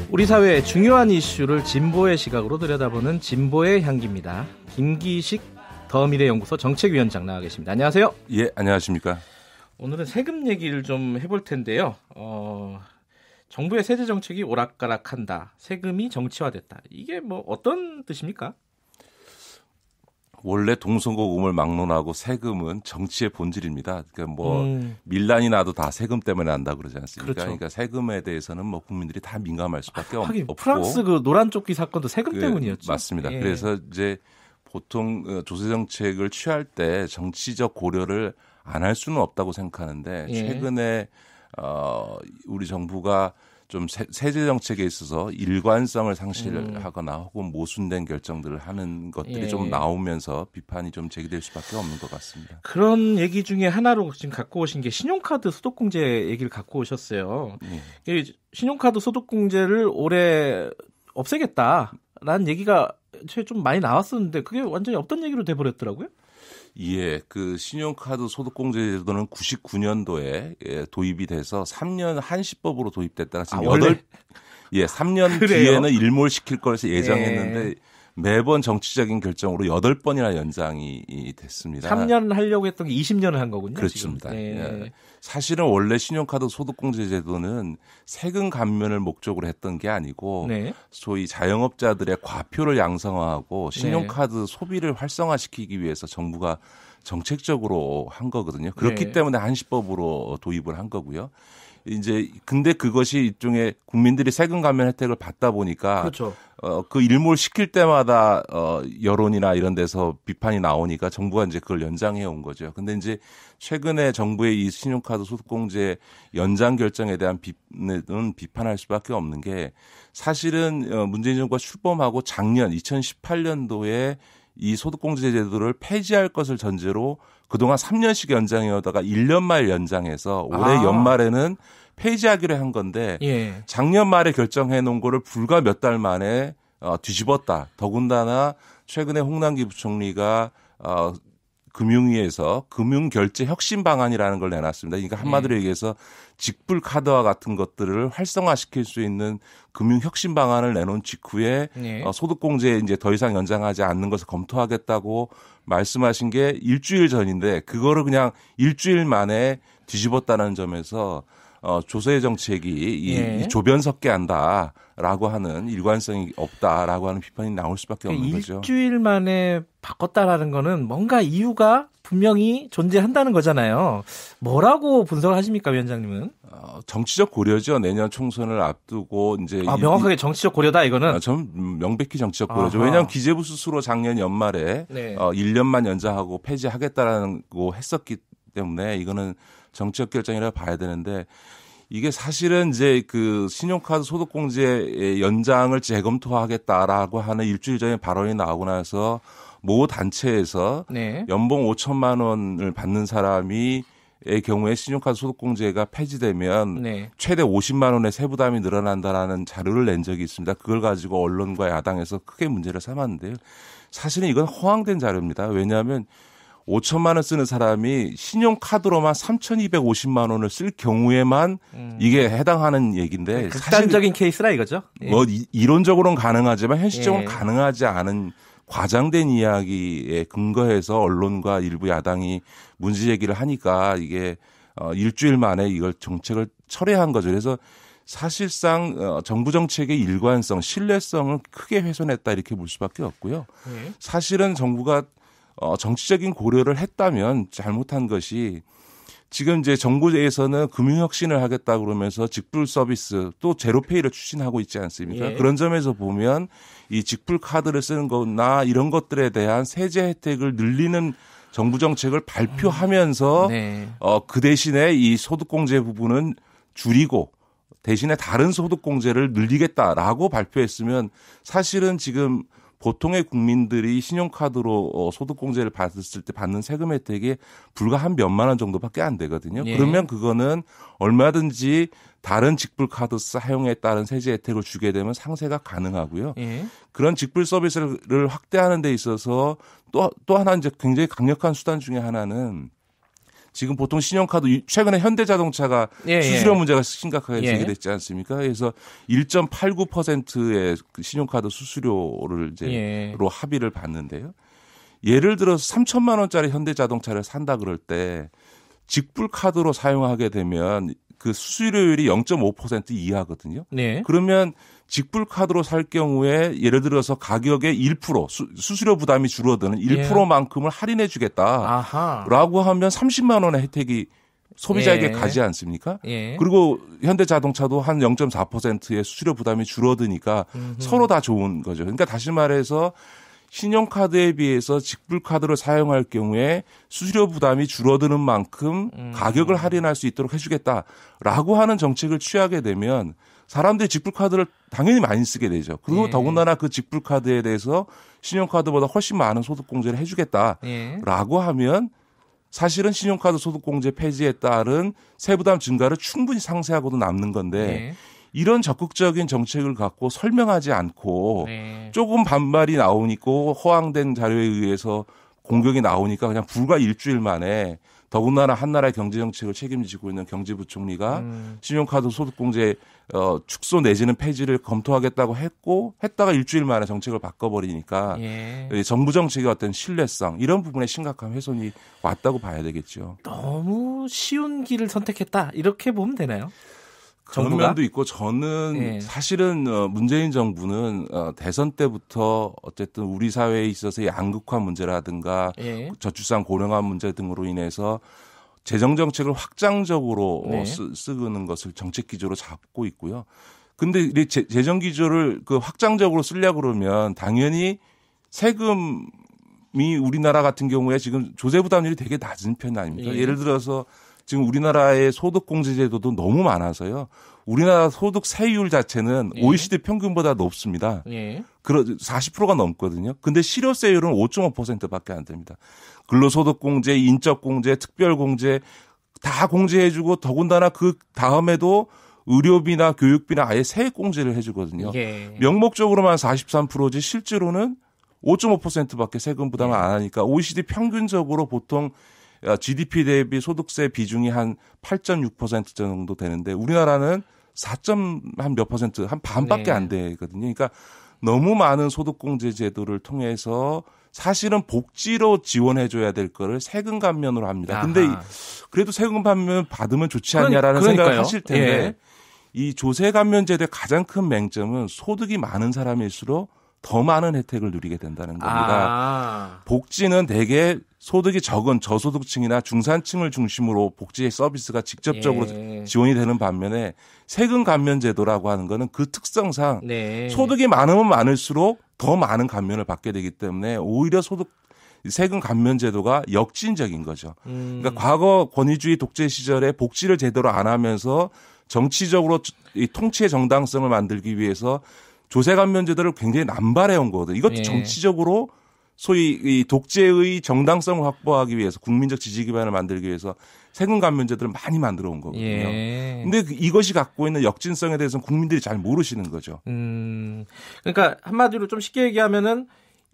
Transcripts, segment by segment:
우리 사회의 중요한 이슈를 진보의 시각으로 들여다보는 진보의 향기입니다. 김기식 더미래연구소 정책위원장 나와 계십니다. 안녕하세요. 예, 안녕하십니까. 오늘은 세금 얘기를 좀 해볼 텐데요. 정부의 세제 정책이 오락가락한다. 세금이 정치화됐다. 이게 뭐 어떤 뜻입니까? 원래 동서고금을 막론하고 세금은 정치의 본질입니다. 그러니까 밀란이 나도 다 세금 때문에 난다 그러지 않습니까? 그렇죠. 그러니까 세금에 대해서는 뭐 국민들이 다 민감할 수밖에 하긴, 없고. 프랑스 그 노란 조끼 사건도 세금 때문이었죠. 맞습니다. 예. 그래서 이제 보통 조세 정책을 취할 때 정치적 고려를 안 할 수는 없다고 생각하는데 최근에 우리 정부가 좀 세제 정책에 있어서 일관성을 상실하거나 혹은 모순된 결정들을 하는 것들이 좀 나오면서 비판이 좀 제기될 수밖에 없는 것 같습니다. 그런 얘기 중에 하나로 지금 갖고 오신 게 신용카드 소득공제 얘기를 갖고 오셨어요. 신용카드 소득공제를 올해 없애겠다라는 얘기가 좀 많이 나왔었는데 그게 완전히 없던 얘기로 돼버렸더라고요. 예, 그 신용카드 소득공제 제도는 99년도에 도입이 돼서 3년 한시법으로 도입됐다가 지금 3년 그래요? 뒤에는 일몰시킬 것을 예정했는데 매번 정치적인 결정으로 8번이나 연장이 됐습니다. 3년 하려고 했던 게 20년을 한 거군요. 그렇습니다. 예. 사실은 원래 신용카드 소득공제 제도는 세금 감면을 목적으로 했던 게 아니고 소위 자영업자들의 과표를 양성화하고 신용카드 소비를 활성화시키기 위해서 정부가 정책적으로 한 거거든요. 그렇기 때문에 한시법으로 도입을 한 거고요. 이제 근데 그것이 일종의 국민들이 세금 감면 혜택을 받다 보니까 그렇죠. 그 일몰 시킬 때마다 여론이나 이런 데서 비판이 나오니까 정부가 이제 그걸 연장해 온 거죠. 근데 이제 최근에 정부의 이 신용카드 소득공제 연장 결정에 대한 비판할 수밖에 없는 게 사실은 문재인 정부가 출범하고 작년 2018년도에 이 소득공제 제도를 폐지할 것을 전제로 그동안 3년씩 연장해오다가 1년 말 연장해서 올해 연말에는 폐지하기로 한 건데 작년 말에 결정해 놓은 거를 불과 몇 달 만에 뒤집었다. 더군다나 최근에 홍남기 부총리가 금융위에서 금융결제 혁신 방안이라는 걸 내놨습니다. 그러니까 한마디로 얘기해서 직불 카드와 같은 것들을 활성화시킬 수 있는 금융 혁신 방안을 내놓은 직후에 소득공제 이제 더 이상 연장하지 않는 것을 검토하겠다고 말씀하신 게 일주일 전인데 그거를 그냥 일주일 만에 뒤집었다는 점에서 조세 정책이 이 조변석계한다라고 하는 일관성이 없다라고 하는 비판이 나올 수밖에 없는 거죠. 일주일 만에 바꿨다라는 거는 뭔가 이유가 분명히 존재한다는 거잖아요. 뭐라고 분석을 하십니까, 위원장님은? 정치적 고려죠. 내년 총선을 앞두고 이제 명확하게 정치적 고려다 이거는. 전 명백히 정치적 고려죠. 왜냐하면 기재부 스스로 작년 연말에 1년만 연장하고 폐지하겠다라고 했었기 때문에 이거는 정치적 결정이라고 봐야 되는데 이게 사실은 이제 그 신용카드 소득공제 연장을 재검토하겠다라고 하는 일주일 전에 발언이 나오고 나서 모 단체에서 연봉 5천만 원을 받는 사람이 의 경우에 신용카드 소득공제가 폐지되면 최대 50만 원의 세부담이 늘어난다라는 자료를 낸 적이 있습니다. 그걸 가지고 언론과 야당에서 크게 문제를 삼았는데요. 사실은 이건 허황된 자료입니다. 왜냐하면 5천만 원 쓰는 사람이 신용카드로만 3,250만 원을 쓸 경우에만 이게 해당하는 얘기인데 극단적인 케이스라 이거죠. 뭐 이론적으로는 가능하지만 현실적으로는 가능하지 않은 과장된 이야기에 근거해서 언론과 일부 야당이 문제 제기를 하니까 이게 일주일 만에 이걸 정책을 철회한 거죠. 그래서 사실상 정부 정책의 일관성, 신뢰성을 크게 훼손했다 이렇게 볼 수밖에 없고요. 사실은 정부가 정치적인 고려를 했다면 잘못한 것이 지금 이제 정부에서는 금융혁신을 하겠다 그러면서 직불 서비스 또 제로페이를 추진하고 있지 않습니까? 그런 점에서 보면 이 직불 카드를 쓰는 거나 이런 것들에 대한 세제 혜택을 늘리는 정부 정책을 발표하면서 그 대신에 이 소득공제 부분은 줄이고 대신에 다른 소득공제를 늘리겠다라고 발표했으면 사실은 지금 보통의 국민들이 신용카드로 소득공제를 받았을 때 받는 세금 혜택이 불과 한 몇만 원 정도밖에 안 되거든요. 그러면 그거는 얼마든지 다른 직불카드 사용에 따른 세제 혜택을 주게 되면 상세가 가능하고요. 그런 직불 서비스를 확대하는 데 있어서 또 하나 이제 굉장히 강력한 수단 중에 하나는 지금 보통 신용카드 최근에 현대자동차가 수수료 문제가 심각하게 제기됐지 않습니까? 그래서 1.89%의 그 신용카드 수수료를 이제로 합의를 봤는데요. 예를 들어서 3천만 원짜리 현대자동차를 산다 그럴 때 직불카드로 사용하게 되면 그 수수료율이 0.5% 이하거든요. 네. 그러면 직불카드로 살 경우에 예를 들어서 가격의 1% 수수료 부담이 줄어드는 1%만큼을 할인해 주겠다라고 하면 30만 원의 혜택이 소비자에게 가지 않습니까? 그리고 현대자동차도 한 0.4%의 수수료 부담이 줄어드니까 서로 다 좋은 거죠. 그러니까 다시 말해서 신용카드에 비해서 직불카드를 사용할 경우에 수수료 부담이 줄어드는 만큼 가격을 할인할 수 있도록 해주겠다라고 하는 정책을 취하게 되면 사람들이 직불카드를 당연히 많이 쓰게 되죠. 그리고 더군다나 그 직불카드에 대해서 신용카드보다 훨씬 많은 소득공제를 해주겠다라고 하면 사실은 신용카드 소득공제 폐지에 따른 세부담 증가를 충분히 상쇄하고도 남는 건데 이런 적극적인 정책을 갖고 설명하지 않고 조금 반발이 나오니까 허황된 자료에 의해서 공격이 나오니까 그냥 불과 일주일 만에 더군다나 한나라의 경제정책을 책임지고 있는 경제부총리가 신용카드 소득공제 축소 내지는 폐지를 검토하겠다고 했다가 일주일 만에 정책을 바꿔버리니까 정부 정책의 어떤 신뢰성 이런 부분에 심각한 훼손이 왔다고 봐야 되겠죠. 너무 쉬운 길을 선택했다 이렇게 보면 되나요? 그런 면도 있고 저는 사실은 문재인 정부는 대선 때부터 어쨌든 우리 사회에 있어서 양극화 문제라든가 저출산 고령화 문제 등으로 인해서 재정 정책을 확장적으로 쓰는 것을 정책 기조로 잡고 있고요. 근데 재정 기조를 그 확장적으로 쓰려고 그러면 당연히 세금이 우리나라 같은 경우에 지금 조세 부담률이 되게 낮은 편 아닙니까? 예를 들어서 지금 우리나라의 소득공제 제도도 너무 많아서요. 우리나라 소득 세율 자체는 OECD 평균보다 높습니다. 40%가 넘거든요. 근데 실효세율은 5.5%밖에 안 됩니다. 근로소득공제, 인적공제, 특별공제 다 공제해주고 더군다나 그 다음에도 의료비나 교육비나 아예 세액공제를 해주거든요. 명목적으로만 43%지 실제로는 5.5%밖에 세금 부담을 안 하니까 OECD 평균적으로 보통 GDP 대비 소득세 비중이 한 8.6% 정도 되는데 우리나라는 4몇 %, 한 반밖에 안 되거든요. 그러니까 너무 많은 소득공제 제도를 통해서 사실은 복지로 지원해줘야 될 거를 세금 감면으로 합니다. 근데 그래도 세금 감면 받으면 좋지 않냐라는 생각을 하실 텐데 이 조세 감면 제도의 가장 큰 맹점은 소득이 많은 사람일수록 더 많은 혜택을 누리게 된다는 겁니다. 복지는 대개 소득이 적은 저소득층이나 중산층을 중심으로 복지의 서비스가 직접적으로 지원이 되는 반면에 세금 감면 제도라고 하는 거는 그 특성상 소득이 많으면 많을수록 더 많은 감면을 받게 되기 때문에 오히려 세금 감면 제도가 역진적인 거죠. 그러니까 과거 권위주의 독재 시절에 복지를 제대로 안 하면서 정치적으로 이 통치의 정당성을 만들기 위해서 조세 감면 제도를 굉장히 남발해 온 거거든요. 이것도 정치적으로 소위 이 독재의 정당성을 확보하기 위해서 국민적 지지 기반을 만들기 위해서 세금 감면 제도를 많이 만들어 온 거거든요. 근데 이것이 갖고 있는 역진성에 대해서는 국민들이 잘 모르시는 거죠. 그러니까 한마디로 좀 쉽게 얘기하면은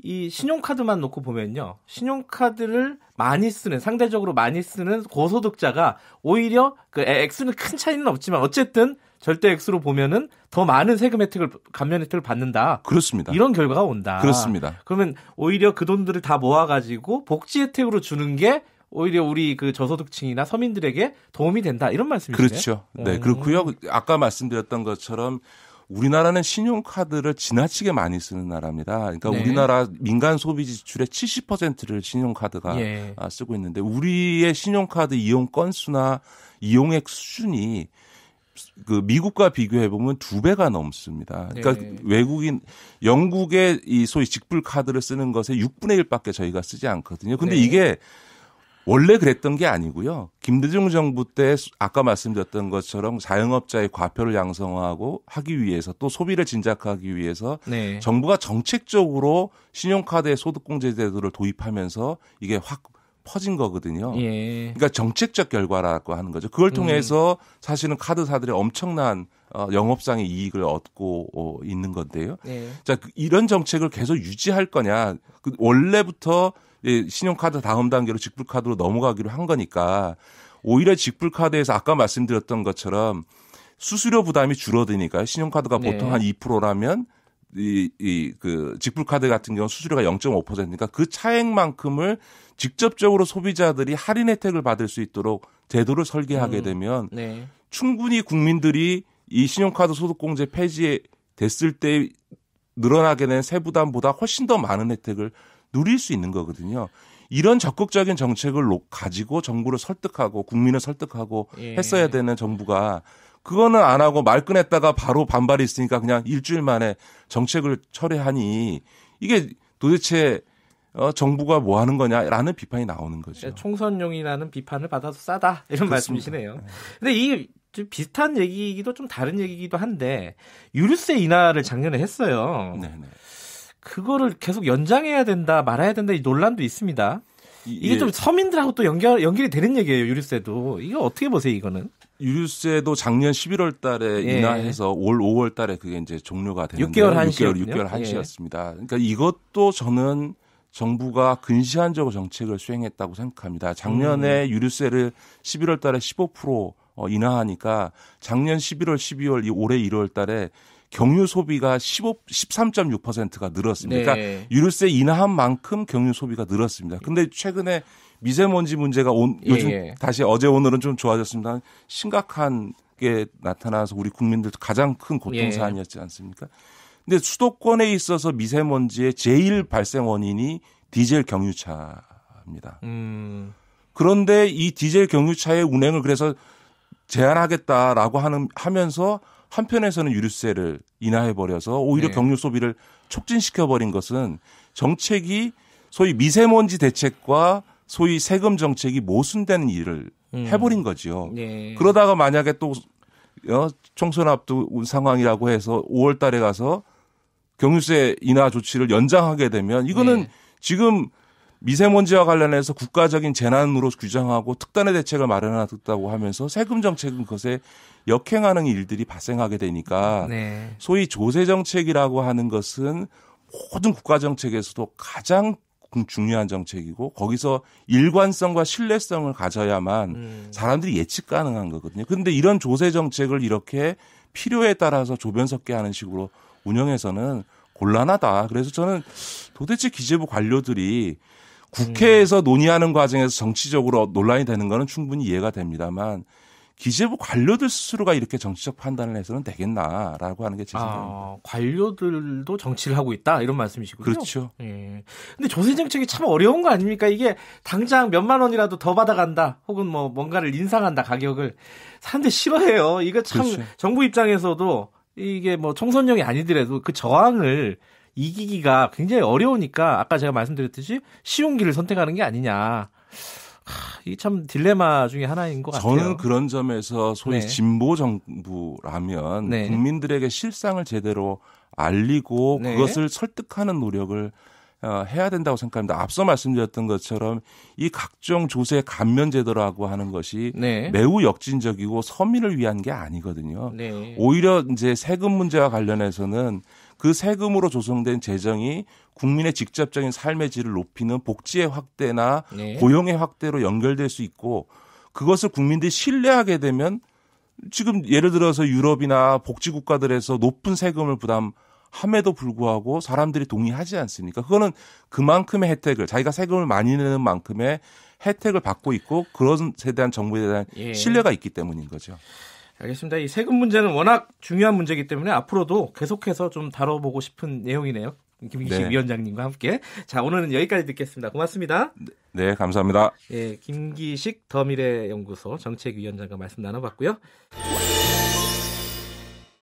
이 신용카드만 놓고 보면요. 신용카드를 많이 쓰는, 상대적으로 많이 쓰는 고소득자가 오히려 그 액수는 큰 차이는 없지만 어쨌든 절대 액수로 보면은 더 많은 세금 혜택을, 감면 혜택을 받는다. 그렇습니다. 이런 결과가 온다. 그렇습니다. 그러면 오히려 그 돈들을 다 모아가지고 복지 혜택으로 주는 게 오히려 우리 그 저소득층이나 서민들에게 도움이 된다. 이런 말씀이시네요. 그렇죠. 네, 그렇고요. 아까 말씀드렸던 것처럼 우리나라는 신용카드를 지나치게 많이 쓰는 나라입니다. 그러니까 우리나라 민간 소비 지출의 70%를 신용카드가 쓰고 있는데 우리의 신용카드 이용 건수나 이용액 수준이 그 미국과 비교해 보면 2배가 넘습니다. 그러니까 영국의 이 소위 직불 카드를 쓰는 것의 6분의 1밖에 저희가 쓰지 않거든요. 근데 이게 원래 그랬던 게 아니고요. 김대중 정부 때 아까 말씀드렸던 것처럼 자영업자의 과표를 양성하고 하기 위해서 또 소비를 진작하기 위해서 정부가 정책적으로 신용카드의 소득공제 제도를 도입하면서 이게 확 퍼진 거거든요. 그러니까 정책적 결과라고 하는 거죠. 그걸 통해서 사실은 카드사들이 엄청난 영업상의 이익을 얻고 있는 건데요. 자, 이런 정책을 계속 유지할 거냐. 원래부터 신용카드 다음 단계로 직불카드로 넘어가기로 한 거니까 오히려 직불카드에서 아까 말씀드렸던 것처럼 수수료 부담이 줄어드니까 신용카드가 보통 한 2%라면 그 직불카드 같은 경우 수수료가 0.5%니까 그 차액만큼을 직접적으로 소비자들이 할인 혜택을 받을 수 있도록 제도를 설계하게 되면 충분히 국민들이 이 신용카드 소득공제 폐지됐을 때 늘어나게 된 세부담보다 훨씬 더 많은 혜택을 누릴 수 있는 거거든요. 이런 적극적인 정책을 가지고 정부를 설득하고 국민을 설득하고 했어야 되는 정부가 그거는 안 하고 말끝냈다가 바로 반발이 있으니까 그냥 일주일 만에 정책을 철회하니 이게 도대체 정부가 뭐 하는 거냐라는 비판이 나오는 거죠. 총선용이라는 비판을 받아서 싸다 이런 그렇습니다. 말씀이시네요. 근데 이게 좀 비슷한 얘기이기도 좀 다른 얘기이기도 한데 유류세 인하를 작년에 했어요. 네네. 그거를 계속 연장해야 된다 말아야 된다 이 논란도 있습니다. 이게 좀 서민들하고 또 연결이 되는 얘기예요. 유류세도. 이거 어떻게 보세요 이거는? 유류세도 작년 11월 달에 인하해서 올 5월 달에 그게 이제 종료가 되는데 6개월 한시였습니다. 그러니까 이것도 저는 정부가 근시안적으로 정책을 수행했다고 생각합니다. 작년에 유류세를 11월 달에 15% 인하하니까 작년 11월, 12월, 올해 1월 달에 경유 소비가 13.6%가 늘었습니다. 그러니까 유류세 인하한 만큼 경유 소비가 늘었습니다. 근데 최근에 미세먼지 문제가 요즘 다시 어제 오늘은 좀 좋아졌습니다. 심각한 게 나타나서 우리 국민들 가장 큰 고통 사안이었지 않습니까? 근데 수도권에 있어서 미세먼지의 제일 발생 원인이 디젤 경유차입니다. 그런데 이 디젤 경유차의 운행을 그래서 제한하겠다라고 하면서 한편에서는 유류세를 인하해버려서 오히려 경유 소비를 촉진시켜버린 것은 정책이 소위 미세먼지 대책과 소위 세금 정책이 모순되는 일을 해버린 거죠. 그러다가 만약에 또 총선 앞둔 상황이라고 해서 5월 달에 가서 경유세 인하 조치를 연장하게 되면 이거는 지금 미세먼지와 관련해서 국가적인 재난으로 규정하고 특단의 대책을 마련하겠다고 하면서 세금 정책은 그것에 역행하는 일들이 발생하게 되니까 소위 조세 정책이라고 하는 것은 모든 국가 정책에서도 가장 중요한 정책이고 거기서 일관성과 신뢰성을 가져야만 사람들이 예측 가능한 거거든요. 그런데 이런 조세 정책을 이렇게 필요에 따라서 조변 섞게 하는 식으로 운영해서는 곤란하다. 그래서 저는 도대체 기재부 관료들이 국회에서 논의하는 과정에서 정치적으로 논란이 되는 거는 충분히 이해가 됩니다만 기재부 관료들 스스로가 이렇게 정치적 판단을 해서는 되겠나라고 하는 게 제 생각입니다. 관료들도 정치를 하고 있다 이런 말씀이시군요. 그렇죠. 근데 조세 정책이 참 어려운 거 아닙니까? 이게 당장 몇만 원이라도 더 받아간다 혹은 뭐 뭔가를 인상한다 가격을 사람들이 싫어해요. 이거 참 그렇죠. 정부 입장에서도 이게 뭐 총선용이 아니더라도 그 저항을 이기기가 굉장히 어려우니까 아까 제가 말씀드렸듯이 쉬운 길을 선택하는 게 아니냐. 이게 참 딜레마 중에 하나인 것 같아요. 저는 그런 점에서 소위 진보 정부라면 국민들에게 실상을 제대로 알리고 그것을 설득하는 노력을 해야 된다고 생각합니다. 앞서 말씀드렸던 것처럼 이 각종 조세 감면 제도라고 하는 것이 매우 역진적이고 서민을 위한 게 아니거든요. 오히려 이제 세금 문제와 관련해서는 그 세금으로 조성된 재정이 국민의 직접적인 삶의 질을 높이는 복지의 확대나 고용의 확대로 연결될 수 있고 그것을 국민들이 신뢰하게 되면 지금 예를 들어서 유럽이나 복지 국가들에서 높은 세금을 부담함에도 불구하고 사람들이 동의하지 않습니까? 그거는 그만큼의 혜택을 자기가 세금을 많이 내는 만큼의 혜택을 받고 있고 그것에 대한 정부에 대한 신뢰가 있기 때문인 거죠. 알겠습니다. 이 세금 문제는 워낙 중요한 문제이기 때문에 앞으로도 계속해서 좀 다뤄보고 싶은 내용이네요. 김기식 위원장님과 함께. 자, 오늘은 여기까지 듣겠습니다. 고맙습니다. 네, 감사합니다. 김기식 더미래연구소 정책위원장과 말씀 나눠봤고요.